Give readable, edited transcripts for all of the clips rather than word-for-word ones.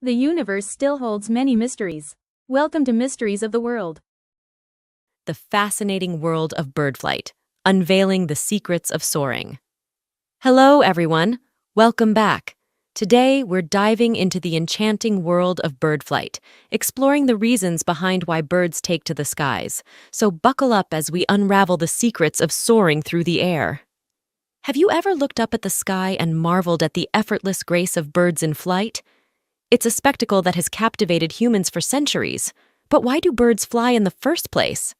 The universe still holds many mysteries. Welcome to Mysteries of the World. The fascinating world of bird flight, unveiling the secrets of soaring. Hello, everyone. Welcome back. Today, we're diving into the enchanting world of bird flight, exploring the reasons behind why birds take to the skies. So buckle up as we unravel the secrets of soaring through the air. Have you ever looked up at the sky and marveled at the effortless grace of birds in flight? It's a spectacle that has captivated humans for centuries. But why do birds fly in the first place?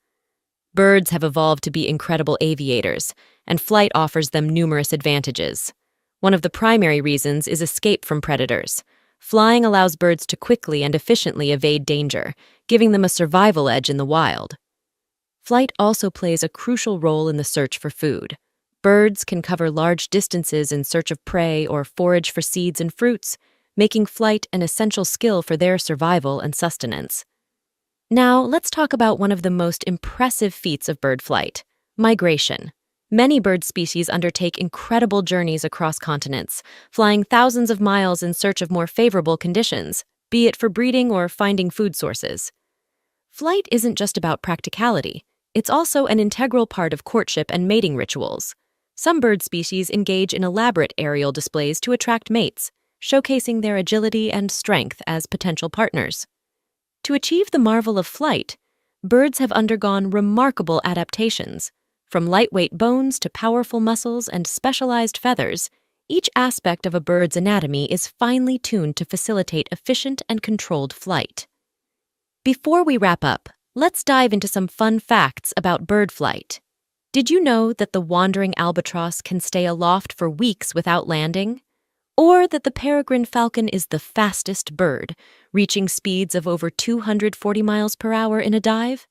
Birds have evolved to be incredible aviators, and flight offers them numerous advantages. One of the primary reasons is escape from predators. Flying allows birds to quickly and efficiently evade danger, giving them a survival edge in the wild. Flight also plays a crucial role in the search for food. Birds can cover large distances in search of prey or forage for seeds and fruits, making flight an essential skill for their survival and sustenance. Now, let's talk about one of the most impressive feats of bird flight: migration. Many bird species undertake incredible journeys across continents, flying thousands of miles in search of more favorable conditions, be it for breeding or finding food sources. Flight isn't just about practicality, it's also an integral part of courtship and mating rituals. Some bird species engage in elaborate aerial displays to attract mates, showcasing their agility and strength as potential partners. To achieve the marvel of flight, birds have undergone remarkable adaptations. From lightweight bones to powerful muscles and specialized feathers, each aspect of a bird's anatomy is finely tuned to facilitate efficient and controlled flight. Before we wrap up, let's dive into some fun facts about bird flight. Did you know that the wandering albatross can stay aloft for weeks without landing? Or that the peregrine falcon is the fastest bird, reaching speeds of over 240 miles per hour in a dive?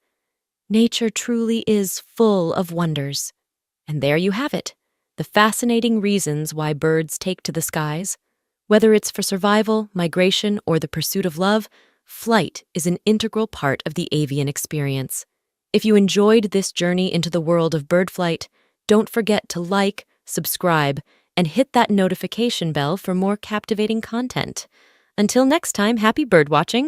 Nature truly is full of wonders. And there you have it, the fascinating reasons why birds take to the skies. Whether it's for survival, migration, or the pursuit of love, flight is an integral part of the avian experience. If you enjoyed this journey into the world of bird flight, don't forget to like, subscribe, and hit that notification bell for more captivating content. Until next time, happy birdwatching!